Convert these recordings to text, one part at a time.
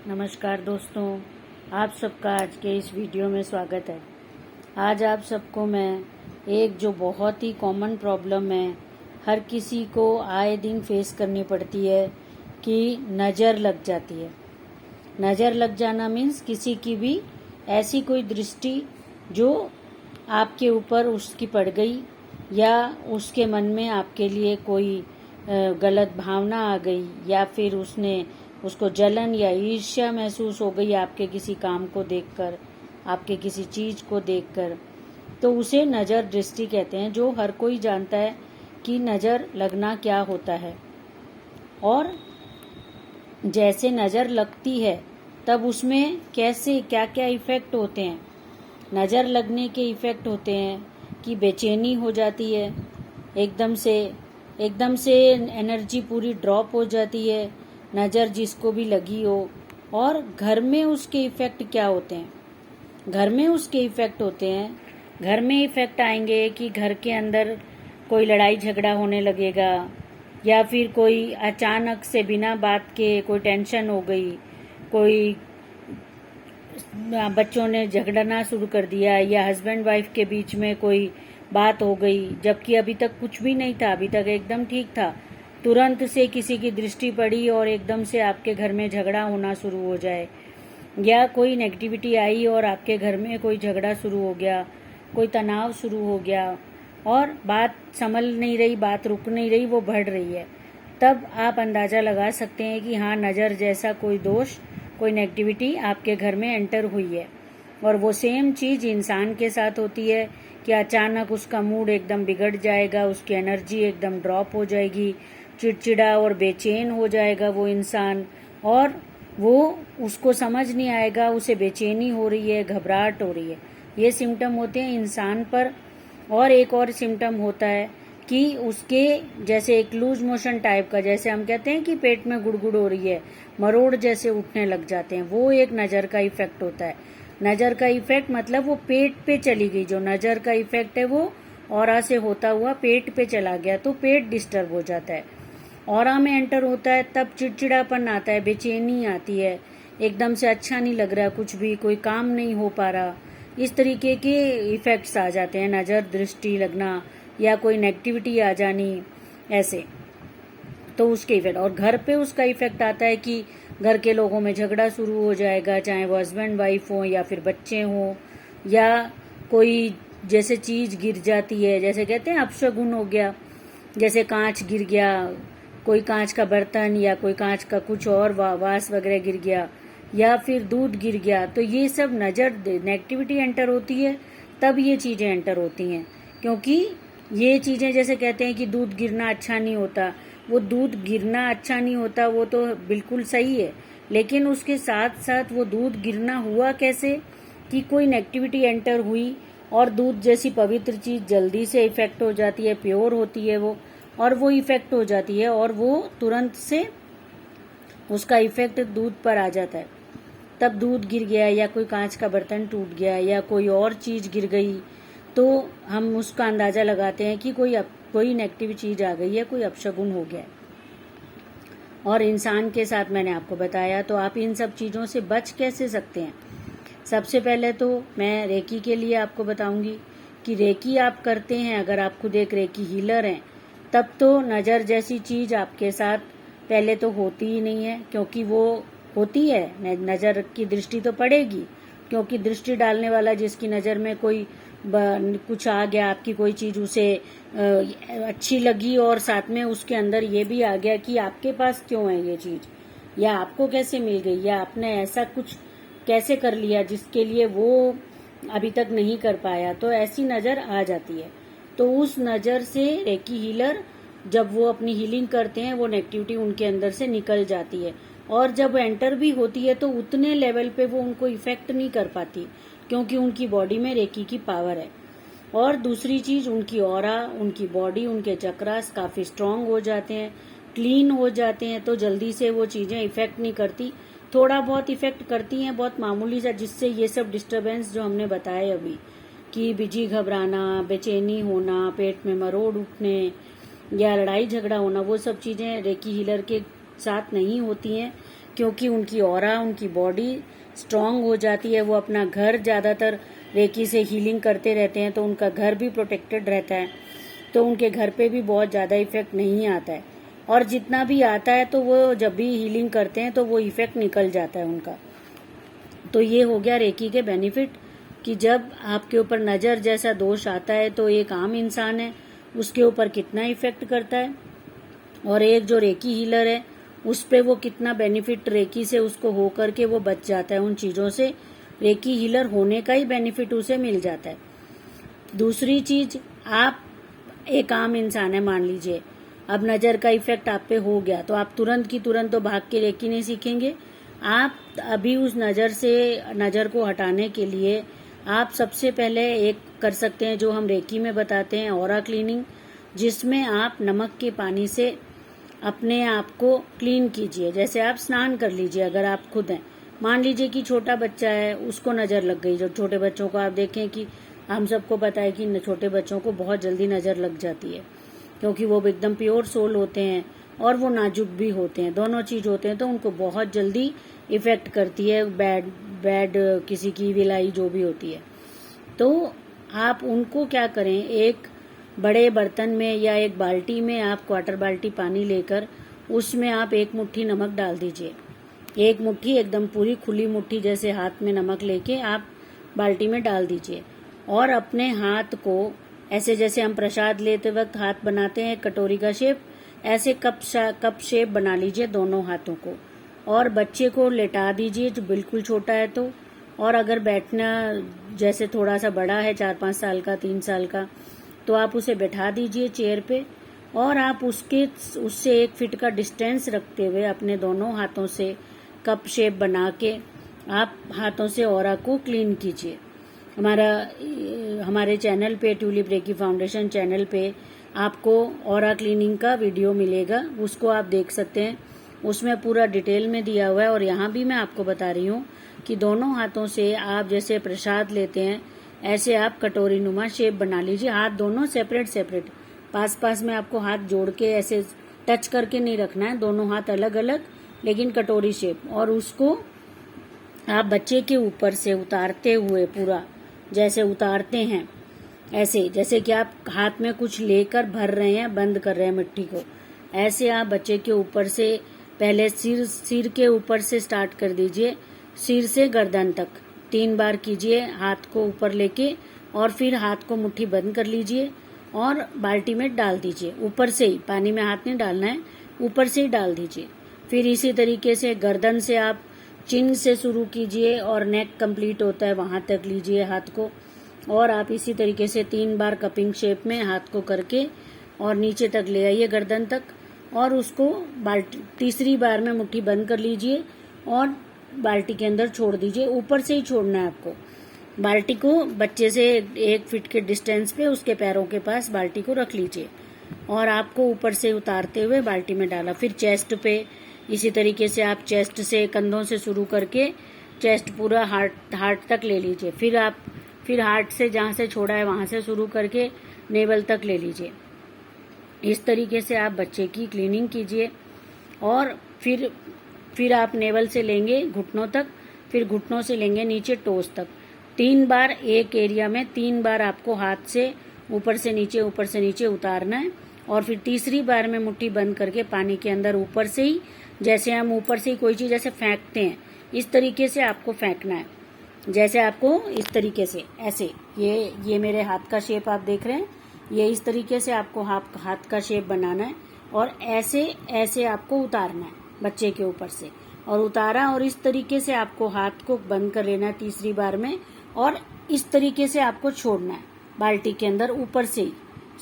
नमस्कार दोस्तों, आप सबका आज के इस वीडियो में स्वागत है। आज आप सबको मैं एक जो बहुत ही कॉमन प्रॉब्लम है, हर किसी को आए दिन फेस करनी पड़ती है कि नज़र लग जाती है। नज़र लग जाना मीन्स किसी की भी ऐसी कोई दृष्टि जो आपके ऊपर उसकी पड़ गई या उसके मन में आपके लिए कोई गलत भावना आ गई या फिर उसको जलन या ईर्ष्या महसूस हो गई आपके किसी काम को देखकर, आपके किसी चीज़ को देखकर, तो उसे नज़र दृष्टि कहते हैं। जो हर कोई जानता है कि नज़र लगना क्या होता है और जैसे नज़र लगती है तब उसमें कैसे क्या क्या इफ़ेक्ट होते हैं। नज़र लगने के इफ़ेक्ट होते हैं कि बेचैनी हो जाती है, एकदम से एनर्जी पूरी ड्रॉप हो जाती है, नज़र जिसको भी लगी हो। और घर में उसके इफ़ेक्ट क्या होते हैं? घर में उसके इफ़ेक्ट होते हैं, घर में इफ़ेक्ट आएंगे कि घर के अंदर कोई लड़ाई झगड़ा होने लगेगा या फिर कोई अचानक से बिना बात के कोई टेंशन हो गई, कोई बच्चों ने झगड़ना शुरू कर दिया या हस्बैंड वाइफ के बीच में कोई बात हो गई, जबकि अभी तक कुछ भी नहीं था, अभी तक एकदम ठीक था। तुरंत से किसी की दृष्टि पड़ी और एकदम से आपके घर में झगड़ा होना शुरू हो जाए, या कोई नेगेटिविटी आई और आपके घर में कोई झगड़ा शुरू हो गया, कोई तनाव शुरू हो गया और बात संभल नहीं रही, बात रुक नहीं रही, वो बढ़ रही है, तब आप अंदाज़ा लगा सकते हैं कि हाँ, नज़र जैसा कोई दोष, कोई नेगेटिविटी आपके घर में एंटर हुई है। और वो सेम चीज़ इंसान के साथ होती है कि अचानक उसका मूड एकदम बिगड़ जाएगा, उसकी एनर्जी एकदम ड्रॉप हो जाएगी, चिड़चिड़ा और बेचैन हो जाएगा वो इंसान, और वो उसको समझ नहीं आएगा, उसे बेचैनी हो रही है, घबराहट हो रही है। ये सिम्टम होते हैं इंसान पर। और एक और सिम्टम होता है कि उसके जैसे एक लूज मोशन टाइप का, जैसे हम कहते हैं कि पेट में गुड़गुड़ हो रही है, मरोड़ जैसे उठने लग जाते हैं, वो एक नज़र का इफेक्ट होता है। नज़र का इफेक्ट मतलब वो पेट पे चली गई, जो नज़र का इफेक्ट है वो ऑरा से होता हुआ पेट पे चला गया, तो पेट डिस्टर्ब हो जाता है। ऑरा में एंटर होता है तब चिड़चिड़ापन आता है, बेचैनी आती है, एकदम से अच्छा नहीं लग रहा, कुछ भी कोई काम नहीं हो पा रहा, इस तरीके के इफेक्ट्स आ जाते हैं, नज़र दृष्टि लगना या कोई नेगेटिविटी आ जानी, ऐसे। तो उसके इफेक्ट, और घर पे उसका इफेक्ट आता है कि घर के लोगों में झगड़ा शुरू हो जाएगा, चाहे वो हस्बैंड वाइफ हो या फिर बच्चे हों, या कोई जैसे चीज़ गिर जाती है, जैसे कहते हैं अपशगुन हो गया, जैसे कांच गिर गया, कोई कांच का बर्तन या कोई कांच का कुछ और वास वगैरह गिर गया, या फिर दूध गिर गया, तो ये सब नज़र नेगेटिविटी एंटर होती है, तब ये चीज़ें एंटर होती हैं। क्योंकि ये चीज़ें जैसे कहते हैं कि दूध गिरना अच्छा नहीं होता, वो दूध गिरना अच्छा नहीं होता, वो तो बिल्कुल सही है, लेकिन उसके साथ साथ वो दूध गिरना हुआ कैसे कि कोई नेगेटिविटी एंटर हुई और दूध जैसी पवित्र चीज़ जल्दी से इफेक्ट हो जाती है, प्योर होती है वो, और वो इफेक्ट हो जाती है और वो तुरंत से उसका इफेक्ट दूध पर आ जाता है। तब दूध गिर गया या कोई कांच का बर्तन टूट गया या कोई और चीज़ गिर गई, तो हम उसका अंदाज़ा लगाते हैं कि कोई नेगेटिव चीज़ आ गई है, कोई अपशगुन हो गया है। और इंसान के साथ मैंने आपको बताया, तो आप इन सब चीज़ों से बच कैसे सकते हैं? सबसे पहले तो मैं रेकी के लिए आपको बताऊंगी कि रेकी आप करते हैं, अगर आप खुद एक रेकी हीलर हैं, तब तो नज़र जैसी चीज़ आपके साथ पहले तो होती ही नहीं है, क्योंकि वो होती है, नज़र की दृष्टि तो पड़ेगी, क्योंकि दृष्टि डालने वाला जिसकी नज़र में कोई कुछ आ गया, आपकी कोई चीज़ उसे अच्छी लगी और साथ में उसके अंदर ये भी आ गया कि आपके पास क्यों है ये चीज़, या आपको कैसे मिल गई, या आपने ऐसा कुछ कैसे कर लिया जिसके लिए वो अभी तक नहीं कर पाया, तो ऐसी नज़र आ जाती है। तो उस नज़र से रेकी हीलर जब वो अपनी हीलिंग करते हैं, वो नेगेटिविटी उनके अंदर से निकल जाती है, और जब एंटर भी होती है तो उतने लेवल पे वो उनको इफेक्ट नहीं कर पाती, क्योंकि उनकी बॉडी में रेकी की पावर है। और दूसरी चीज़, उनकी ऑरा, उनकी बॉडी, उनके चक्रास काफ़ी स्ट्रांग हो जाते हैं, क्लीन हो जाते हैं, तो जल्दी से वो चीज़ें इफेक्ट नहीं करती। थोड़ा बहुत इफेक्ट करती हैं, बहुत मामूली सा, जिससे ये सब डिस्टर्बेंस जो हमने बताए अभी कि बिजी घबराना, बेचैनी होना, पेट में मरोड़ उठने या लड़ाई झगड़ा होना, वो सब चीज़ें रेकी हीलर के साथ नहीं होती हैं, क्योंकि उनकी ऑरा, उनकी बॉडी स्ट्रांग हो जाती है। वो अपना घर ज़्यादातर रेकी से हीलिंग करते रहते हैं, तो उनका घर भी प्रोटेक्टेड रहता है, तो उनके घर पे भी बहुत ज़्यादा इफेक्ट नहीं आता है। और जितना भी आता है तो वो जब भी हीलिंग करते हैं तो वो इफेक्ट निकल जाता है उनका। तो ये हो गया रेकी के बेनिफिट कि जब आपके ऊपर नज़र जैसा दोष आता है तो एक आम इंसान है उसके ऊपर कितना इफेक्ट करता है, और एक जो रेकी हीलर है उस पे वो कितना बेनिफिट रेकी से उसको हो करके वो बच जाता है उन चीज़ों से। रेकी हीलर होने का ही बेनिफिट उसे मिल जाता है। दूसरी चीज, आप एक आम इंसान है मान लीजिए, अब नज़र का इफेक्ट आप पे हो गया तो आप तुरंत की तुरंत तो भाग के रेकी नहीं सीखेंगे। आप अभी उस नज़र को हटाने के लिए आप सबसे पहले एक कर सकते हैं जो हम रेकी में बताते हैं, ऑरा क्लीनिंग, जिसमें आप नमक के पानी से अपने आप को क्लीन कीजिए। जैसे आप स्नान कर लीजिए। अगर आप खुद हैं, मान लीजिए कि छोटा बच्चा है उसको नज़र लग गई। जो छोटे बच्चों को आप देखें कि हम सबको पता है कि छोटे बच्चों को बहुत जल्दी नज़र लग जाती है, क्योंकि वो एकदम प्योर सोल होते हैं और वो नाजुक भी होते हैं, दोनों चीज़ होते हैं, तो उनको बहुत जल्दी इफेक्ट करती है बैड किसी की विलाई जो भी होती है। तो आप उनको क्या करें, एक बड़े बर्तन में या एक बाल्टी में आप क्वार्टर बाल्टी पानी लेकर उसमें आप एक मुट्ठी नमक डाल दीजिए। एक मुट्ठी एकदम पूरी खुली मुट्ठी जैसे हाथ में नमक लेके आप बाल्टी में डाल दीजिए, और अपने हाथ को ऐसे जैसे हम प्रसाद लेते वक्त हाथ बनाते हैं कटोरी का शेप, ऐसे कप शेप बना लीजिए दोनों हाथों को, और बच्चे को लेटा दीजिए जो बिल्कुल छोटा है तो। और अगर बैठना जैसे थोड़ा सा बड़ा है 4-5 साल का 3 साल का, तो आप उसे बैठा दीजिए चेयर पे, और आप उससे 1 फीट का डिस्टेंस रखते हुए अपने दोनों हाथों से कप शेप बना के आप हाथों से ऑरा को क्लीन कीजिए। हमारे चैनल पे, ट्यूलिप रेकी फाउंडेशन चैनल पे आपको ऑरा क्लीनिंग का वीडियो मिलेगा, उसको आप देख सकते हैं। उसमें पूरा डिटेल में दिया हुआ है, और यहाँ भी मैं आपको बता रही हूँ कि दोनों हाथों से आप जैसे प्रसाद लेते हैं ऐसे आप कटोरी नुमा शेप बना लीजिए। हाथ दोनों सेपरेट पास में आपको हाथ जोड़ के ऐसे टच करके नहीं रखना है, दोनों हाथ अलग अलग लेकिन कटोरी शेप। और उसको आप बच्चे के ऊपर से उतारते हुए, पूरा जैसे उतारते हैं ऐसे, जैसे कि आप हाथ में कुछ लेकर भर रहे हैं, बंद कर रहे हैं मिट्टी को, ऐसे आप बच्चे के ऊपर से पहले सिर के ऊपर से स्टार्ट कर दीजिए, सिर से गर्दन तक 3 बार कीजिए हाथ को ऊपर लेके, और फिर हाथ को मुट्ठी बंद कर लीजिए और बाल्टी में डाल दीजिए। ऊपर से ही, पानी में हाथ नहीं डालना है, ऊपर से ही डाल दीजिए। फिर इसी तरीके से गर्दन से आप चिन से शुरू कीजिए और नेक कंप्लीट होता है वहां तक लीजिए हाथ को, और आप इसी तरीके से 3 बार कपिंग शेप में हाथ को करके और नीचे तक ले आइए गर्दन तक, और उसको तीसरी बार में मुट्ठी बंद कर लीजिए और बाल्टी के अंदर छोड़ दीजिए। ऊपर से ही छोड़ना है आपको बाल्टी को, बच्चे से 1 फीट के डिस्टेंस पे उसके पैरों के पास बाल्टी को रख लीजिए, और आपको ऊपर से उतारते हुए बाल्टी में डाला। फिर चेस्ट पे इसी तरीके से आप चेस्ट से, कंधों से शुरू करके चेस्ट पूरा हार्ट तक ले लीजिए। फिर हार्ट से जहाँ से छोड़ा है वहां से शुरू करके नेवल तक ले लीजिए। इस तरीके से आप बच्चे की क्लीनिंग कीजिए, और फिर आप नेवल से लेंगे घुटनों तक, फिर घुटनों से लेंगे नीचे टोस तक। 3 बार एक एरिया में 3 बार आपको हाथ से ऊपर से नीचे उतारना है, और फिर तीसरी बार में मुट्ठी बंद करके पानी के अंदर ऊपर से ही, जैसे हम ऊपर से ही कोई चीज ऐसे फेंकते हैं, इस तरीके से आपको फेंकना है। जैसे आपको इस तरीके से ऐसे, ये मेरे हाथ का शेप आप देख रहे हैं, ये इस तरीके से आपको हाथ का शेप बनाना है, और ऐसे आपको उतारना है बच्चे के ऊपर से, और उतारा, और इस तरीके से आपको हाथ को बंद कर लेना है तीसरी बार में, और इस तरीके से आपको छोड़ना है बाल्टी के अंदर ऊपर से ही,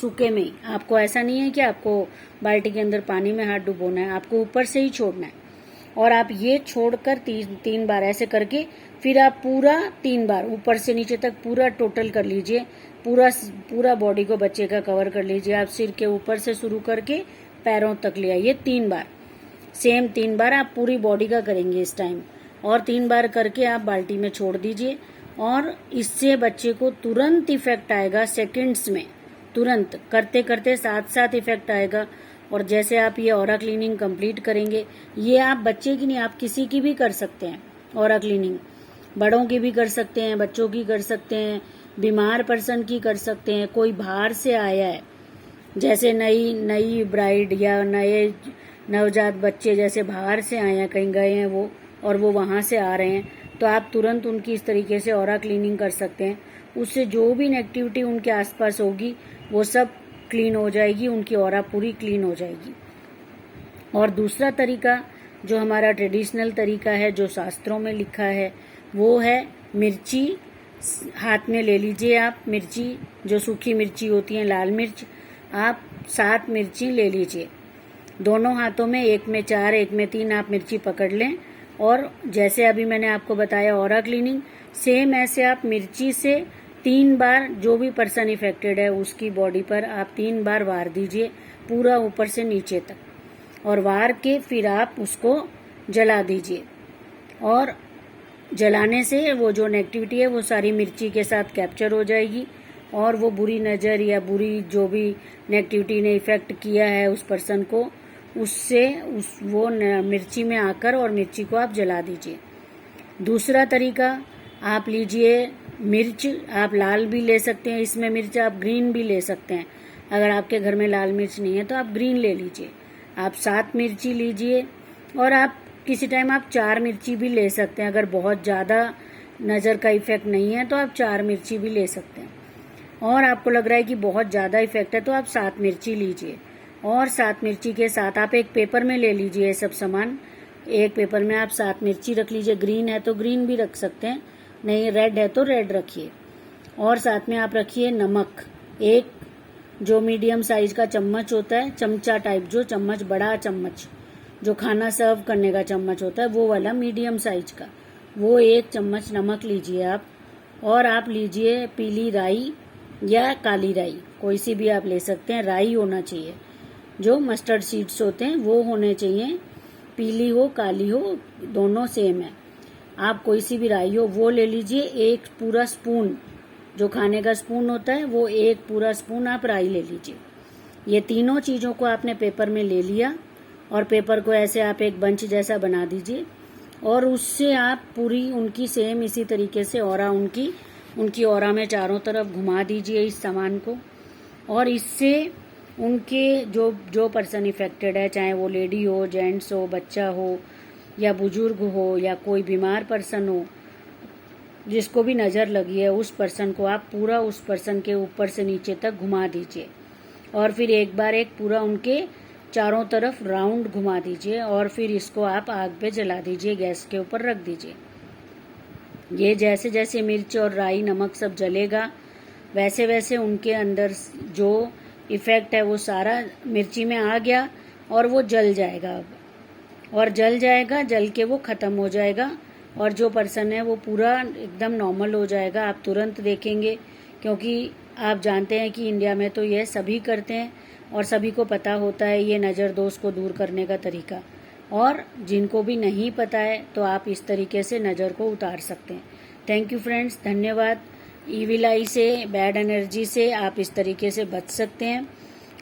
सूखे में ही। आपको ऐसा नहीं है कि आपको बाल्टी के अंदर पानी में हाथ डुबोना है, आपको ऊपर से ही छोड़ना है। और आप ये छोड़कर 3 बार ऐसे करके फिर आप पूरा 3 बार ऊपर से नीचे तक पूरा टोटल कर लीजिए, पूरा बॉडी को बच्चे का कवर कर लीजिए। आप सिर के ऊपर से शुरू करके पैरों तक ले आइए 3 बार, सेम 3 बार आप पूरी बॉडी का करेंगे इस टाइम, और 3 बार करके आप बाल्टी में छोड़ दीजिए। और इससे बच्चे को तुरंत इफेक्ट आएगा, सेकंड्स में, तुरंत करते करते साथ साथ इफेक्ट आएगा। और जैसे आप ये ऑरा क्लीनिंग कंप्लीट करेंगे, ये आप बच्चे की नहीं, आप किसी की भी कर सकते हैं। ऑरा क्लीनिंग बड़ों की भी कर सकते हैं, बच्चों की कर सकते हैं, बीमार पर्सन की कर सकते हैं, कोई बाहर से आया है, जैसे नई ब्राइड या नए नवजात बच्चे जैसे बाहर से आए हैं, कहीं गए हैं वो, और वो वहाँ से आ रहे हैं, तो आप तुरंत उनकी इस तरीके से ऑरा क्लीनिंग कर सकते हैं। उससे जो भी नेगेटिविटी उनके आसपास होगी वो सब क्लीन हो जाएगी, उनकी ऑरा पूरी क्लीन हो जाएगी। और दूसरा तरीका जो हमारा ट्रेडिशनल तरीका है, जो शास्त्रों में लिखा है, वो है मिर्ची हाथ में ले लीजिए। आप मिर्ची, जो सूखी मिर्ची होती है, लाल मिर्च, आप 7 मिर्ची ले लीजिए। दोनों हाथों में, एक में 4 एक में 3 आप मिर्ची पकड़ लें। और जैसे अभी मैंने आपको बताया ऑरा क्लीनिंग, सेम ऐसे आप मिर्ची से 3 बार, जो भी पर्सन इफेक्टेड है उसकी बॉडी पर आप 3 बार वार दीजिए, पूरा ऊपर से नीचे तक, और वार के फिर आप उसको जला दीजिए। और जलाने से वो जो नेगेटिविटी है वो सारी मिर्ची के साथ कैप्चर हो जाएगी, और वो बुरी नज़र या बुरी जो भी नेगेटिविटी ने इफेक्ट किया है उस पर्सन को, उससे वो मिर्ची में आकर, और मिर्ची को आप जला दीजिए। दूसरा तरीका, आप लीजिए मिर्च, आप लाल भी ले सकते हैं इसमें मिर्च, आप ग्रीन भी ले सकते हैं। अगर आपके घर में लाल मिर्च नहीं है तो आप ग्रीन ले लीजिए। आप 7 मिर्ची लीजिए, और आप किसी टाइम आप 4 मिर्ची भी ले सकते हैं। अगर बहुत ज़्यादा नज़र का इफेक्ट नहीं है तो आप 4 मिर्ची भी ले सकते हैं। और आपको लग रहा है कि बहुत ज़्यादा इफेक्ट है तो आप 7 मिर्ची लीजिए। और 7 मिर्ची के साथ आप एक पेपर में ले लीजिए ये सब सामान। एक पेपर में आप 7 मिर्ची रख लीजिए, ग्रीन है तो ग्रीन भी रख सकते हैं, नहीं रेड है तो रेड रखिए। और साथ में आप रखिए नमक, एक जो मीडियम साइज का चम्मच होता है, चमचा टाइप, जो चम्मच, बड़ा चम्मच जो खाना सर्व करने का चम्मच होता है, वो वाला मीडियम साइज का, वो 1 चम्मच नमक लीजिए आप। और आप लीजिए पीली राई या काली राई, कोई सी भी आप ले सकते हैं, राई होना चाहिए। जो मस्टर्ड सीड्स होते हैं वो होने चाहिए, पीली हो काली हो दोनों सेम है। आप कोई सी भी राई हो वो ले लीजिए। 1 पूरा स्पून, जो खाने का स्पून होता है, वो 1 पूरा स्पून आप राई ले लीजिए। ये तीनों चीज़ों को आपने पेपर में ले लिया, और पेपर को ऐसे आप एक बंच जैसा बना दीजिए, और उससे आप पूरी उनकी सेम इसी तरीके से ऑरा उनकी ऑरा में चारों तरफ घुमा दीजिए इस सामान को। और इससे उनके जो पर्सन इफेक्टेड है, चाहे वो लेडी हो, जेंट्स हो, बच्चा हो, या बुजुर्ग हो, या कोई बीमार पर्सन हो, जिसको भी नज़र लगी है, उस पर्सन को आप पूरा उस पर्सन के ऊपर से नीचे तक घुमा दीजिए। और फिर एक बार एक पूरा उनके चारों तरफ राउंड घुमा दीजिए, और फिर इसको आप आग पे जला दीजिए, गैस के ऊपर रख दीजिए। ये जैसे जैसे मिर्च और राई नमक सब जलेगा, वैसे वैसे उनके अंदर जो इफेक्ट है वो सारा मिर्ची में आ गया, और वो जल जाएगा अब, और जल जाएगा, जल के वो ख़त्म हो जाएगा, और जो पर्सन है वो पूरा एकदम नॉर्मल हो जाएगा। आप तुरंत देखेंगे, क्योंकि आप जानते हैं कि इंडिया में तो यह सभी करते हैं, और सभी को पता होता है ये नज़र दोष को दूर करने का तरीका। और जिनको भी नहीं पता है तो आप इस तरीके से नज़र को उतार सकते हैं। थैंक यू फ्रेंड्स, धन्यवाद। ईविल आई से, बैड एनर्जी से आप इस तरीके से बच सकते हैं।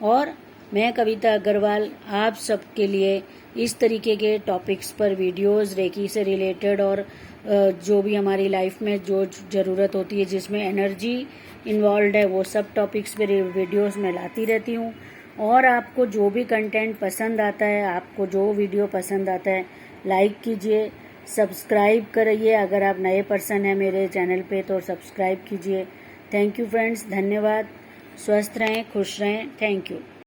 और मैं कविता अग्रवाल आप सबके लिए इस तरीके के टॉपिक्स पर वीडियोस, रेकी से रिलेटेड, और जो भी हमारी लाइफ में जो ज़रूरत होती है जिसमें एनर्जी इन्वॉल्व है, वो सब टॉपिक्स पर वीडियोस में लाती रहती हूँ। और आपको जो भी कंटेंट पसंद आता है, आपको जो वीडियो पसंद आता है, लाइक कीजिए, सब्सक्राइब करिए। अगर आप नए पर्सन हैं मेरे चैनल पे तो सब्सक्राइब कीजिए। थैंक यू फ्रेंड्स, धन्यवाद। स्वस्थ रहें, खुश रहें। Thank you.